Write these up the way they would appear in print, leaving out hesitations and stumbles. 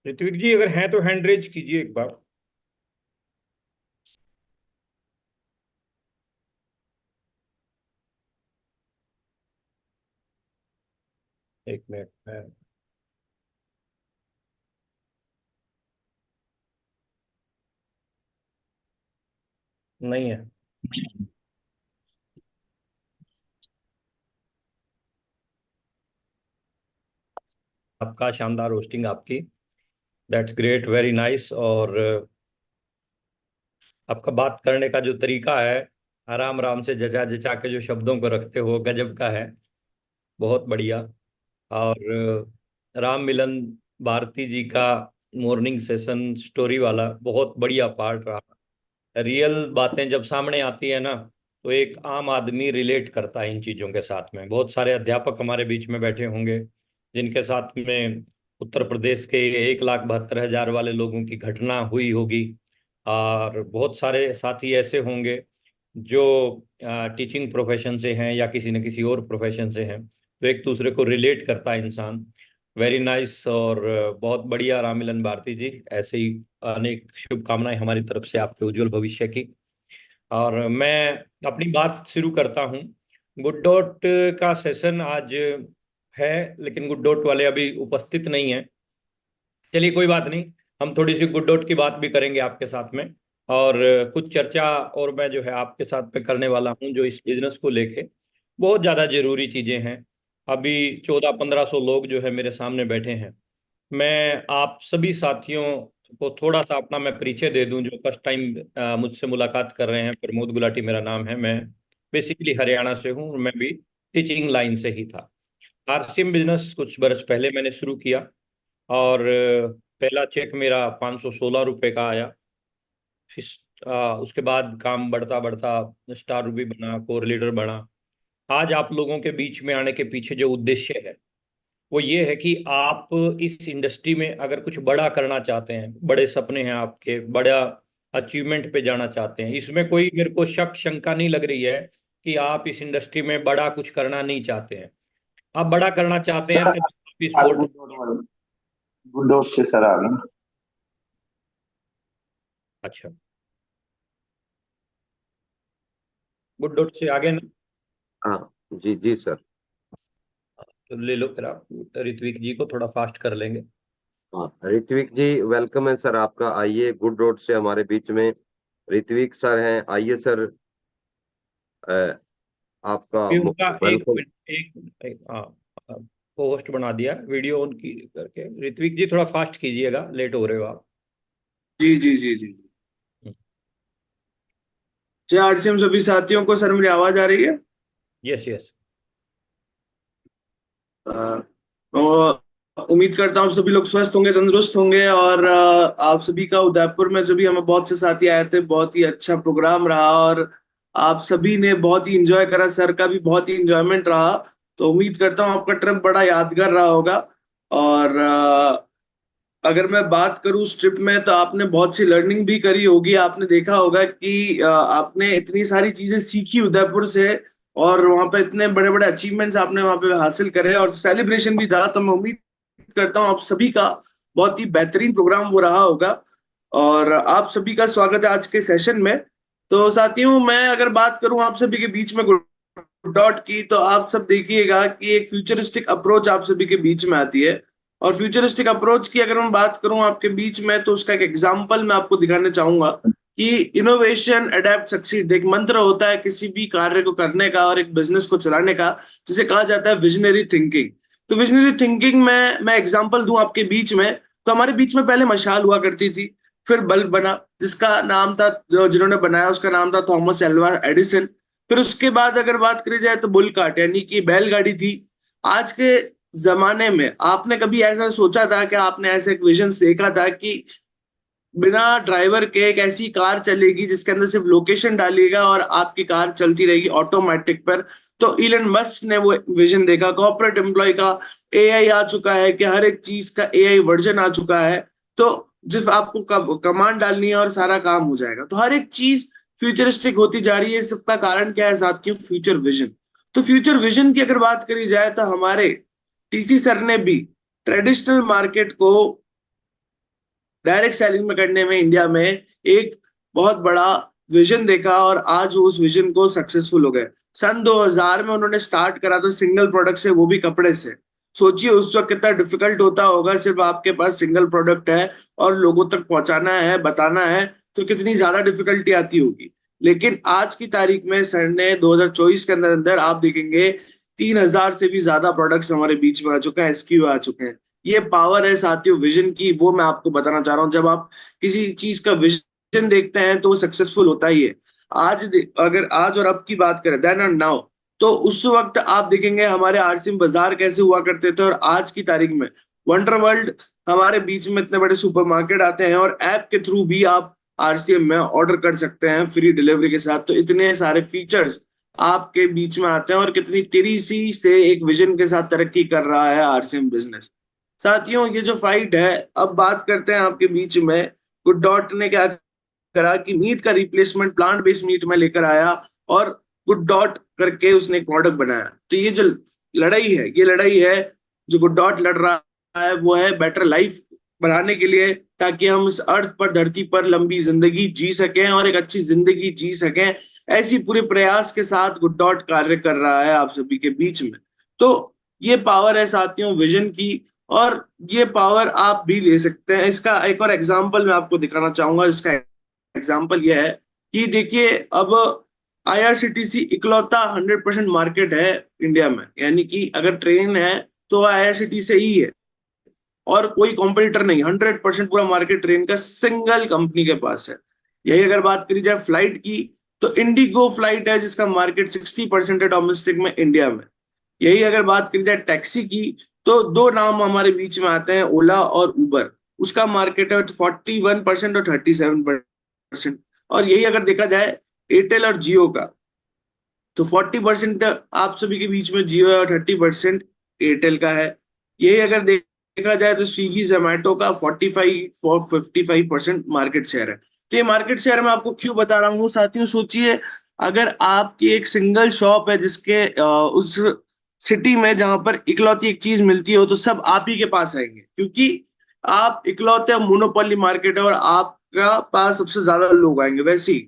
ऋत्विक जी अगर हैं तो हैंड रेज कीजिए एक बार। एक मिनट में। नहीं है। आपका शानदार होस्टिंग आपकी। That's great, very nice. और आपका बात करने का जो तरीका है, आराम आराम से जचा जचा के जो शब्दों को रखते हो, गजब का है। बहुत बढ़िया। और राम मिलन भारती जी का मॉर्निंग सेशन स्टोरी वाला बहुत बढ़िया पार्ट रहा। रियल बातें जब सामने आती है ना, तो एक आम आदमी रिलेट करता है इन चीज़ों के साथ में। बहुत सारे अध्यापक हमारे बीच में बैठे होंगे जिनके साथ में उत्तर प्रदेश के 1,72,000 वाले लोगों की घटना हुई होगी। और बहुत सारे साथी ऐसे होंगे जो टीचिंग प्रोफेशन से हैं या किसी न किसी और प्रोफेशन से हैं, तो एक दूसरे को रिलेट करता है इंसान। Very nice. और बहुत बढ़िया राममिलन भारती जी, ऐसे ही अनेक शुभकामनाएं हमारी तरफ से आपके उज्जवल भविष्य की। और मैं अपनी बात शुरू करता हूँ। गुड डॉट का सेशन आज है, लेकिन गुड डॉट वाले अभी उपस्थित नहीं है। चलिए कोई बात नहीं, हम थोड़ी सी गुड डॉट की बात भी करेंगे आपके साथ में। और कुछ चर्चा और मैं जो है आपके साथ में करने वाला हूँ, जो इस बिजनेस को लेके बहुत ज़्यादा जरूरी चीज़ें हैं। अभी 1400-1500 लोग जो है मेरे सामने बैठे हैं। मैं आप सभी साथियों को थोड़ा सा अपना मैं परिचय दे दूं, जो फर्स्ट टाइम मुझसे मुलाकात कर रहे हैं। प्रमोद गुलाटी मेरा नाम है। मैं बेसिकली हरियाणा से हूं और मैं भी टीचिंग लाइन से ही था। आरसीएम बिजनेस कुछ बरस पहले मैंने शुरू किया। और पहला चेक मेरा 516 रुपये का आया। फिर उसके बाद काम बढ़ता बढ़ता स्टार रूबी बना, कोर लीडर बना। आज आप लोगों के बीच में आने के पीछे जो उद्देश्य है, वो ये है कि आप इस इंडस्ट्री में अगर कुछ बड़ा करना चाहते हैं, बड़े सपने हैं आपके, बड़ा अचीवमेंट पे जाना चाहते हैं, इसमें कोई मेरे को शक शंका नहीं लग रही है कि आप इस इंडस्ट्री में बड़ा कुछ करना नहीं चाहते हैं। आप बड़ा करना चाहते हैं सर, तो आप इस आज पोर्टल। गुड डॉट से सर आ गए। अच्छा, गुड डॉट से आगे ना। हाँ जी जी सर। तो ले लो फिर आप ऋत्विक जी को थोड़ा फास्ट कर लेंगे। हाँ ऋत्विक जी, वेलकम है सर आपका। आइए गुड रोड से हमारे बीच में ऋत्विक सर हैं। आइए सर, आपका भी उनका एक वेलकम। मिनट, एक मिनट, हाँ, को होस्ट बना दिया वीडियो ऑन की करके। ऋत्विक जी थोड़ा फास्ट कीजिएगा, लेट हो रहे हो आप। जी जी जी जी। जय आरसीएम सभी साथियों को। सर मेरी आवाज आ रही है? Yes yes. तो उम्मीद करता हूँ आप सभी लोग स्वस्थ होंगे, तंदुरुस्त होंगे। और आप सभी का उदयपुर में जब भी हमें बहुत से साथी आए थे, बहुत ही अच्छा प्रोग्राम रहा और आप सभी ने बहुत ही इंजॉय करा। सर का भी बहुत ही इंजॉयमेंट रहा। तो उम्मीद करता हूँ आपका ट्रिप बड़ा यादगार रहा होगा। और अगर मैं बात करूं उस ट्रिप में, तो आपने बहुत सी लर्निंग भी करी होगी। आपने देखा होगा कि आपने इतनी सारी चीजें सीखी उदयपुर से, और वहां पे इतने बड़े बड़े अचीवमेंट्स आपने वहां पे हासिल करे, और सेलिब्रेशन भी था। तो मैं उम्मीद करता हूं आप सभी का बहुत ही बेहतरीन प्रोग्राम वो रहा होगा। और आप सभी का स्वागत है आज के सेशन में। तो साथियों, मैं अगर बात करूं आप सभी के बीच में डॉट की, तो आप सब देखिएगा कि एक फ्यूचरिस्टिक अप्रोच आप सभी के बीच में आती है। और फ्यूचरिस्टिक अप्रोच की अगर मैं बात करूं आपके बीच में, तो उसका एक एग्जांपल मैं आपको दिखाने चाहूंगा कि इनोवेशन अडेप्ट सक्सीड एक मंत्र होता है किसी भी कार्य को करने का और एक बिजनेस को चलाने का, जिसे कहा जाता है विजनरी थिंकिंग। तो विजनरी थिंकिंग में मैं एग्जांपल दूं आपके बीच में, तो हमारे बीच में पहले मशाल हुआ करती थी, फिर बल्ब बना जिसका नाम था, जो जिन्होंने बनाया उसका नाम था थॉमस एल्वा एडिसन। फिर उसके बाद अगर बात करी जाए तो बुल कार्ट यानी कि बैलगाड़ी थी। आज के जमाने में आपने कभी ऐसा सोचा था कि आपने ऐसे एक विजन देखा था कि बिना ड्राइवर के एक ऐसी कार चलेगी जिसके अंदर सिर्फ लोकेशन डालिएगा और आपकी कार चलती रहेगी ऑटोमेटिक पर? तो इलन मस्क ने वो विजन देखा। कॉर्पोरेट एम्प्लॉय का एआई आ चुका है कि हर एक चीज का एआई वर्जन आ चुका है। तो जिस आपको कमांड डालनी है और सारा काम हो जाएगा। तो हर एक चीज फ्यूचरिस्टिक होती जा रही है। सबका कारण क्या है साथियों? Future vision. तो फ्यूचर विजन की अगर बात करी जाए, तो हमारे टीसी सर ने भी ट्रेडिशनल मार्केट को डायरेक्ट सेलिंग में करने में इंडिया में एक बहुत बड़ा विजन देखा और आज वो उस विजन को सक्सेसफुल हो गए। सन 2000 में उन्होंने स्टार्ट करा था सिंगल प्रोडक्ट से, वो भी कपड़े से। सोचिए उस वक्त कितना डिफिकल्ट होता होगा, सिर्फ आपके पास सिंगल प्रोडक्ट है और लोगों तक पहुंचाना है, बताना है, तो कितनी ज्यादा डिफिकल्टी आती होगी। लेकिन आज की तारीख में सर ने 2024 के अंदर अंदर आप देखेंगे 3000 से भी ज्यादा प्रोडक्ट्स हमारे बीच में आ चुके हैं, एसक्यू आ चुके हैं। ये पावर है साथियों विजन की, वो मैं आपको बताना चाह रहा हूँ। जब आप किसी चीज का विजन देखते हैं तो वो सक्सेसफुल होता ही है। अगर आज और अब की बात करें, देन एंड नाउ, तो उस वक्त आप देखेंगे हमारे आरसीएम बाजार कैसे हुआ करते थे, और आज की तारीख में वंडर वर्ल्ड हमारे बीच में इतने बड़े सुपरमार्केट आते हैं, और ऐप के थ्रू भी आप आरसीएम में ऑर्डर कर सकते हैं फ्री डिलीवरी के साथ। तो इतने सारे फीचर्स आपके बीच में आते हैं, और कितनी तेजी से एक विजन के साथ तरक्की कर रहा है आरसीएम बिजनेस। साथियों ये जो फाइट है, अब बात करते हैं आपके बीच में गुड डॉट ने क्या करा कि मीट का रिप्लेसमेंट प्लांट बेस्ड मीट में लेकर आया, और गुड डॉट करके उसने एक प्रोडक्ट बनाया। तो ये जो लड़ाई है जो गुड डॉट लड़ रहा है, वो है बेटर लाइफ बनाने के लिए, ताकि हम इस अर्थ पर, धरती पर लंबी जिंदगी जी सकें और एक अच्छी जिंदगी जी सकें। ऐसी पूरे प्रयास के साथ गुड डॉट कार्य कर रहा है आप सभी के बीच में। तो ये पावर है साथियों विजन की, और ये पावर आप भी ले सकते हैं। इसका एक और एग्जाम्पल मैं आपको दिखाना चाहूंगा। इसका एग्जाम्पल यह है कि देखिए, अब आईआरसीटीसी इकलौता 100% मार्केट है इंडिया में, यानी कि अगर ट्रेन है तो आईआरसीटीसी से ही है और कोई कॉम्पिटिटर नहीं। 100% पूरा मार्केट ट्रेन का सिंगल कंपनी के पास है। यही अगर बात करी जाए फ्लाइट की, तो इंडिगो फ्लाइट है जिसका मार्केट 60% है डोमेस्टिक में इंडिया में। यही अगर बात करी जाए टैक्सी की, तो दो नाम हमारे बीच में आते हैं, ओला और उबर। उसका मार्केट है 41% और 37%। और यही अगर देखा जाए एयरटेल और जियो का, तो 40% आप सभी के बीच में जियो है और 30% एयरटेल का है। यही अगर देखा जाए तो स्विगी जोमैटो का 55% मार्केट शेयर है। तो ये मार्केट शेयर मैं आपको क्यों बता रहा हूँ साथियों, सोचिए अगर आपकी एक सिंगल शॉप है जिसके उस सिटी में जहां पर इकलौती एक चीज मिलती हो, तो सब आप ही के पास आएंगे, क्योंकि आप इकलौते मोनोपोली मार्केट है और आपका पास सबसे ज्यादा लोग आएंगे। वैसे ही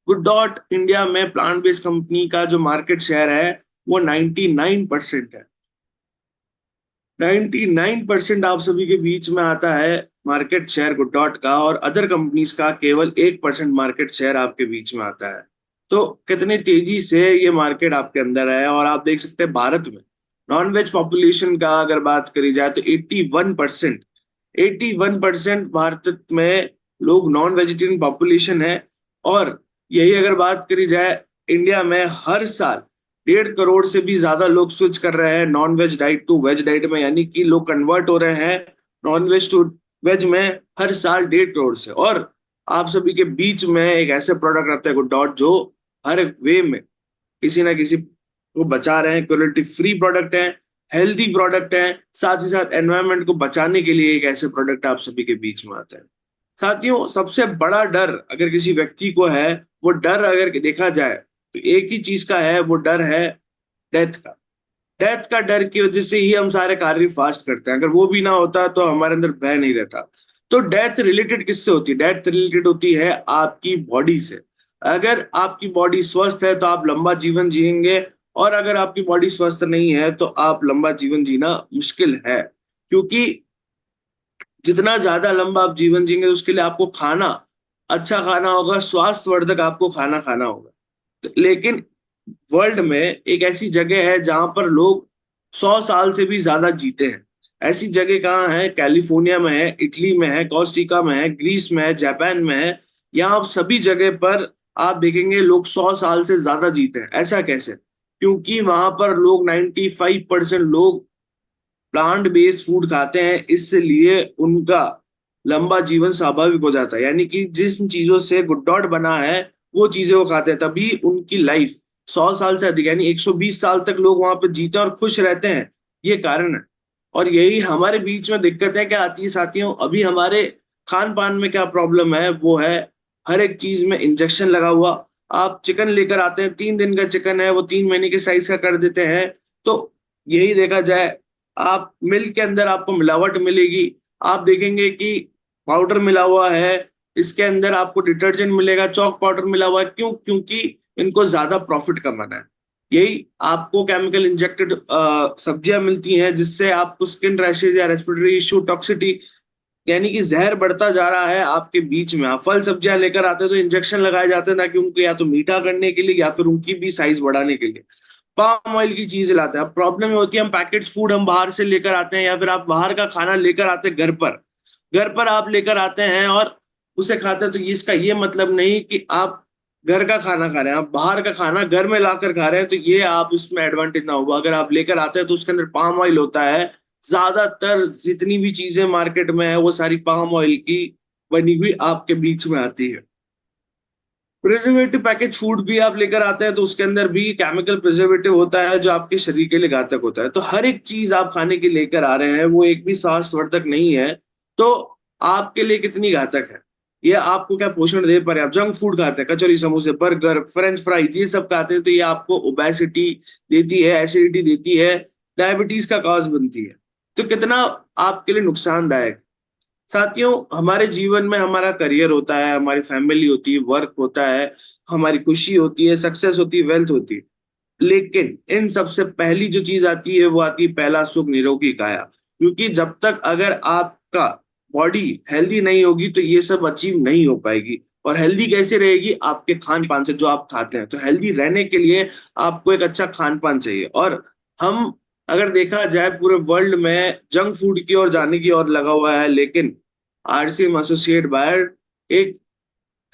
गुड डॉट इंडिया में प्लांट बेस्ड कंपनी का जो मार्केट शेयर है वो 99% है। 99% आप सभी के बीच में आता है मार्केट शेयर गुड डॉट का, और अदर कंपनीज का केवल 1% मार्केट शेयर आपके बीच में आता है। तो कितनी तेजी से ये मार्केट आपके अंदर है। और आप देख सकते हैं भारत में नॉन वेज पॉपुलेशन का अगर बात करी जाए तो 81% भारत में लोग नॉन वेजिटेरियन पॉपुलेशन है। और यही अगर बात करी जाए इंडिया में हर साल 1.5 करोड़ से भी ज्यादा लोग स्विच कर रहे हैं non veg diet to veg diet में, यानी कि लोग कन्वर्ट हो रहे हैं नॉन वेज टू वेज में हर साल 1.5 करोड़ से। और आप सभी के बीच में एक ऐसे प्रोडक्ट रहता है गुड डॉट जो हर वे में किसी ना किसी को बचा रहे हैं। क्वालिटी फ्री प्रोडक्ट है, हेल्दी प्रोडक्ट है, साथ ही साथ एनवायरनमेंट को बचाने के लिए एक ऐसे प्रोडक्ट आप सभी के बीच में आता है। साथियों सबसे बड़ा डर अगर किसी व्यक्ति को है, वो डर अगर देखा जाए तो एक ही चीज का है, वो डर है डेथ का। डेथ का डर की वजह से ही हम सारे कार्य फास्ट करते हैं। अगर वो भी ना होता तो हमारे अंदर भय नहीं रहता। तो डेथ रिलेटेड किससे होती है? डेथ रिलेटेड होती है आपकी बॉडी से। अगर आपकी बॉडी स्वस्थ है तो आप लंबा जीवन जिएंगे, और अगर आपकी बॉडी स्वस्थ नहीं है तो आप लंबा जीवन जीना मुश्किल है। क्योंकि जितना ज्यादा लंबा आप जीवन जिएंगे उसके लिए आपको खाना अच्छा खाना होगा, स्वास्थ्यवर्धक आपको खाना खाना होगा। लेकिन वर्ल्ड में एक ऐसी जगह है जहां पर लोग 100 साल से भी ज्यादा जीते हैं। ऐसी जगह कहाँ है? कैलिफोर्निया में है, इटली में है, कोस्टिका में है, ग्रीस में है, जापान में है। यहाँ सभी जगह पर आप देखेंगे लोग 100 साल से ज्यादा जीते हैं। ऐसा कैसे? क्योंकि वहां पर लोग 95% लोग प्लांट बेस्ड फूड खाते हैं, इसलिए उनका लंबा जीवन स्वाभाविक हो जाता है। यानी कि जिस चीजों से गुड डॉट बना है वो चीजें वो खाते हैं, तभी उनकी लाइफ 100 साल से अधिक यानी 120 साल तक लोग वहां पे जीते हैं और खुश रहते हैं। ये कारण है। और यही हमारे बीच में दिक्कतें क्या आती है साथियों, अभी हमारे खान पान में क्या प्रॉब्लम है, वो है हर एक चीज में इंजेक्शन लगा हुआ। आप चिकन लेकर आते हैं, 3 दिन का चिकन है वो 3 महीने के साइज का कर देते हैं। तो यही देखा जाए, आप मिल्क के अंदर आपको मिलावट मिलेगी। आप देखेंगे कि पाउडर मिला हुआ है, इसके अंदर आपको डिटर्जेंट मिलेगा, चॉक पाउडर मिला हुआ है। क्यों? क्योंकि इनको ज्यादा प्रॉफिट कमाना है। यही आपको केमिकल इंजेक्टेड सब्जियां मिलती हैं जिससे आपको स्किन रैशेज या रेस्पिरेटरी इश्यू, टॉक्सिटी, यानी कि जहर बढ़ता जा रहा है आपके बीच में। आप फल सब्जियां लेकर आते हैं तो इंजेक्शन लगाए जाते हैं, ना कि उनको या तो मीठा करने के लिए या फिर उनकी भी साइज बढ़ाने के लिए। पाम ऑयल की चीज लाते हैं। अब प्रॉब्लम ये होती है, हम पैकेट फूड हम बाहर से लेकर आते हैं, या फिर आप बाहर का खाना लेकर आते हैं घर पर आप लेकर आते हैं और उसे खाते हैं। तो इसका ये मतलब नहीं कि आप घर का खाना खा रहे हैं, आप बाहर का खाना घर में लाकर खा रहे हैं, तो ये आप इसमें एडवांटेज ना होगा। अगर आप लेकर आते हैं तो उसके अंदर पाम ऑयल होता है। ज्यादातर जितनी भी चीजें मार्केट में है वो सारी पाम ऑयल की बनी हुई आपके बीच में आती है। प्रिजर्वेटिव पैकेज फूड भी आप लेकर आते हैं तो उसके अंदर भी केमिकल प्रिजर्वेटिव होता है जो आपके शरीर के लिए घातक होता है। तो हर एक चीज आप खाने के लेकर आ रहे हैं वो एक भी स्वास्थ्यवर्धक नहीं है, तो आपके लिए कितनी घातक है, ये आपको क्या पोषण दे पा रहे हैं। आप जंक फूड खाते हैं, कचौरी, समोसे, बर्गर, फ्रेंच फ्राइज, ये सब खाते हैं तो ये आपको ओबेसिटी देती है, एसिडिटी देती है, डायबिटीज का कॉज बनती है। तो कितना आपके लिए नुकसानदायक। साथियों, हमारे जीवन में हमारा करियर होता है, हमारी फैमिली होती है, वर्क होता है, हमारी खुशी होती है, सक्सेस होती है, वेल्थ होती है। लेकिन इन सबसे पहली जो चीज आती है वो आती है पहला सुख, निरोगी काया। क्योंकि जब तक अगर आपका बॉडी हेल्दी नहीं होगी तो ये सब अचीव नहीं हो पाएगी। और हेल्दी कैसे रहेगी? आपके खान पान से, जो आप खाते हैं। तो हेल्दी रहने के लिए आपको एक अच्छा खान पान चाहिए। और हम अगर देखा जाए पूरे वर्ल्ड में जंक फूड की ओर जाने की ओर लगा हुआ है, लेकिन आरसीएम एसोसिएट बायर एक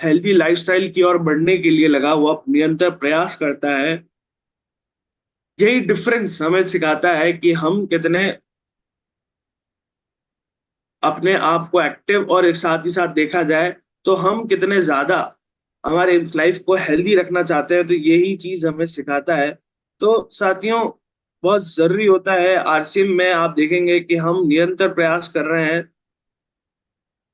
हेल्दी लाइफस्टाइल की ओर बढ़ने के लिए लगा हुआ निरंतर प्रयास करता है। यही डिफरेंस हमें सिखाता है कि हम कितने अपने आप को एक्टिव, और एक साथ ही साथ देखा जाए तो हम कितने ज्यादा हमारे लाइफ को हेल्दी रखना चाहते हैं। तो यही चीज हमें सिखाता है। तो साथियों, बहुत जरूरी होता है, आरसीएम में आप देखेंगे कि हम निरंतर प्रयास कर रहे हैं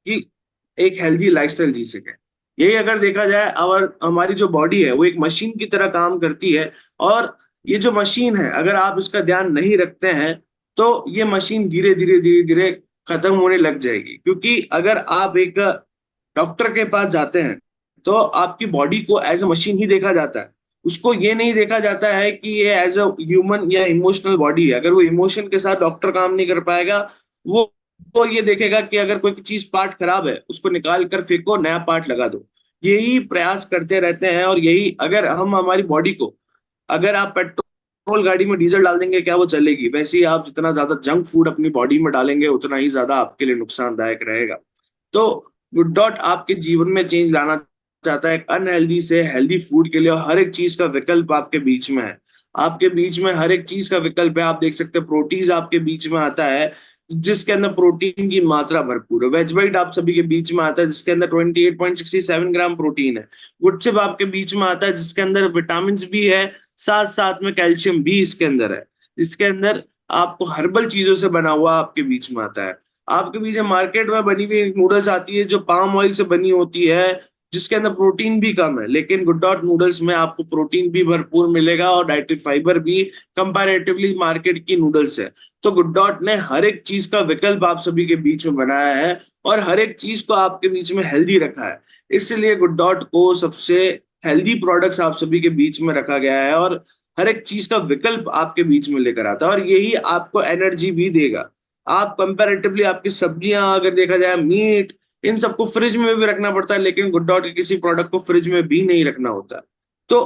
कि एक हेल्दी लाइफस्टाइल जी सके। यही अगर देखा जाए, और हमारी जो बॉडी है वो एक मशीन की तरह काम करती है। और ये जो मशीन है, अगर आप इसका ध्यान नहीं रखते हैं तो ये मशीन धीरे धीरे धीरे धीरे खत्म होने लग जाएगी। क्योंकि अगर आप एक डॉक्टर के पास जाते हैं तो आपकी बॉडी को एज अ मशीन ही देखा जाता है। उसको ये नहीं देखा जाता है कि ये एज अ ह्यूमन या इमोशनल बॉडी है। अगर वो इमोशन के साथ डॉक्टर काम नहीं कर पाएगा, वो ये देखेगा कि अगर कोई चीज पार्ट खराब है उसको निकाल कर फेंको, नया पार्ट लगा दो। यही प्रयास करते रहते हैं। और यही अगर हम हमारी बॉडी को, अगर आप पेट्रोल गाड़ी में डीजल डाल देंगे क्या वो चलेगी? वैसे ही आप जितना ज्यादा जंक फूड अपनी बॉडी में डालेंगे उतना ही ज्यादा आपके लिए नुकसानदायक रहेगा। तो गुड डॉट आपके जीवन में चेंज लाना चाहता है, एक अनहेल्दी से हेल्दी फूड के लिए। और हर एक चीज का विकल्प आपके बीच में है। आपके बीच में हर एक चीज का विकल्प है। आप देख सकते हैं प्रोटीज आपके बीच में आता है जिसके अंदर प्रोटीन की मात्रा भरपूर है। वेज वाइट आप सभी के बीच में आता है जिसके अंदर 28.67 ग्राम प्रोटीन है। गुड चिप आपके बीच में आता है जिसके अंदर विटामिन भी है, साथ साथ में कैल्शियम भी इसके अंदर है। इसके अंदर आपको हर्बल चीजों से बना हुआ आपके बीच में आता है। आपके बीच में मार्केट में बनी हुई नूडल्स आती है जो पाम ऑयल से बनी होती है, जिसके अंदर प्रोटीन भी कम है। लेकिन गुड डॉट नूडल्स में आपको प्रोटीन भी भरपूर मिलेगा और डाइटरी फाइबर भी कंपैरेटिवली मार्केट की नूडल्स है। तो गुड डॉट ने हर एक चीज का विकल्प आप सभी के बीच में बनाया है और हर एक चीज को आपके बीच में हेल्दी रखा है। इसलिए गुड डॉट को सबसे हेल्दी प्रोडक्ट्स आप सभी के बीच में रखा गया है और हर एक चीज का विकल्प आपके बीच में लेकर आता है। और यही आपको एनर्जी भी देगा। आप कंपैरेटिवली आपकी सब्जियां अगर देखा जाए, मीट, इन सबको फ्रिज में भी रखना पड़ता है, लेकिन गुड डॉट के किसी प्रोडक्ट को फ्रिज में भी नहीं रखना होता। तो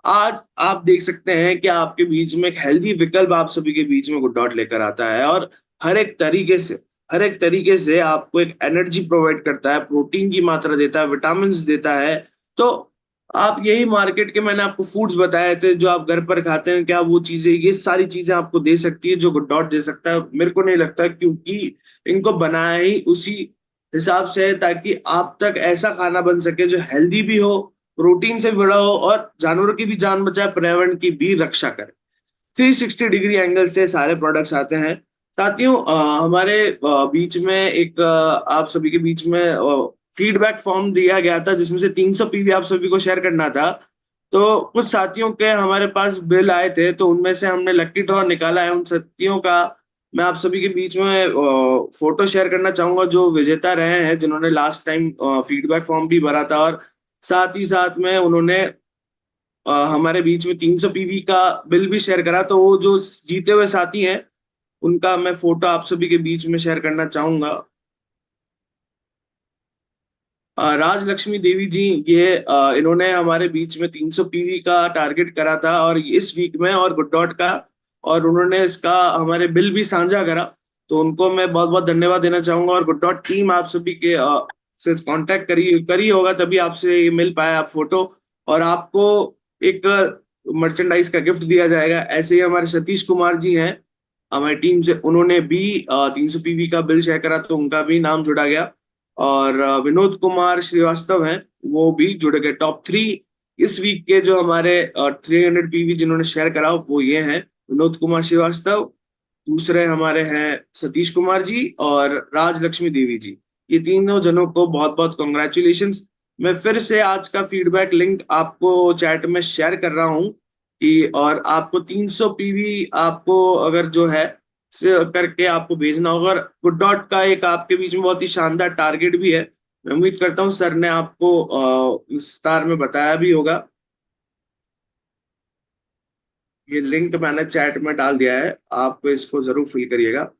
आज आप देख सकते हैं कि आपके बीच में एक हेल्दी विकल्प आप सभी के बीच में गुड डॉट लेकर आता है और हर एक तरीके से आपको एक एनर्जी प्रोवाइड करता है, प्रोटीन की मात्रा देता है, विटामिन देता है। तो आप यही मार्केट के, मैंने आपको फूड्स बताए थे जो आप घर पर खाते हैं, क्या वो चीजें, ये सारी चीजें आपको दे सकती है जो गुड डॉट दे सकता है? मेरे को नहीं लगता, क्योंकि इनको बनाया ही उसी हिसाब से है ताकि आप तक ऐसा खाना बन सके जो हेल्दी भी हो, प्रोटीन से भी बड़ा हो और जानवरों की भी जान बचाए, पर्यावरण की भी रक्षा करे। 360 डिग्री एंगल से सारे प्रोडक्ट्स आते हैं। साथियों, हमारे बीच में एक आप सभी के बीच में फीडबैक फॉर्म दिया गया था जिसमें से 300 पीवी आप सभी को शेयर करना था। तो कुछ साथियों के हमारे पास बिल आए थे, तो उनमें से हमने लकी ड्रॉ निकाला है। उन साथियों का मैं आप सभी के बीच में फोटो शेयर करना चाहूंगा जो विजेता रहे हैं, जिन्होंने लास्ट टाइम फीडबैक फॉर्म भी भरा था, और साथ ही साथ में उन्होंने हमारे बीच में 300 पीवी का बिल भी शेयर करा। तो वो जो जीते हुए साथी हैं, उनका मैं फोटो आप सभी के बीच में शेयर करना चाहूंगा। राज लक्ष्मी देवी जी, ये इन्होंने हमारे बीच में 300 पीवी का टारगेट करा था और इस वीक में, और गुड डॉट का, और उन्होंने इसका हमारे बिल भी साझा करा। तो उनको मैं बहुत बहुत धन्यवाद देना चाहूंगा। और गुड डॉट टीम आप सभी के से कांटेक्ट करी होगा, तभी आपसे ये मिल पाया आप फोटो, और आपको एक मर्चेंडाइज का गिफ्ट दिया जाएगा। ऐसे ही हमारे सतीश कुमार जी हैं हमारी टीम से, उन्होंने भी 300 पीवी का बिल शेयर करा, तो उनका भी नाम जुड़ा गया। और विनोद कुमार श्रीवास्तव हैं, वो भी जुड़ गए टॉप 3 इस वीक के। जो हमारे 300 पीवी जिन्होंने शेयर करा वो ये हैं, विनोद कुमार श्रीवास्तव, दूसरे हमारे हैं सतीश कुमार जी और राज लक्ष्मी देवी जी। ये तीनों जनों को बहुत बहुत कॉन्ग्रेचुलेशंस। मैं फिर से आज का फीडबैक लिंक आपको चैट में शेयर कर रहा हूँ कि, और आपको 300 पीवी आपको अगर जो है से करके आपको भेजना होगा। और गुड डॉट का एक आपके बीच में बहुत ही शानदार टारगेट भी है। मैं उम्मीद करता हूँ सर ने आपको विस्तार में बताया भी होगा। ये लिंक मैंने चैट में डाल दिया है, आप इसको जरूर फिल करिएगा।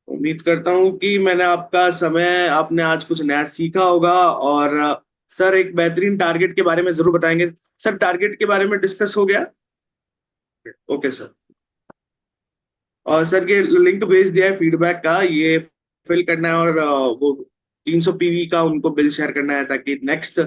उम्मीद करता हूँ कि मैंने आपका समय, आपने आज कुछ नया सीखा होगा। और सर एक बेहतरीन टारगेट के बारे में जरूर बताएंगे। सर टारगेट के बारे में डिस्कस हो गया? Okay sir. और सर ये लिंक भेज दिया है फीडबैक का, ये फिल करना है और वो 300 पीवी का उनको बिल शेयर करना है, ताकि नेक्स्ट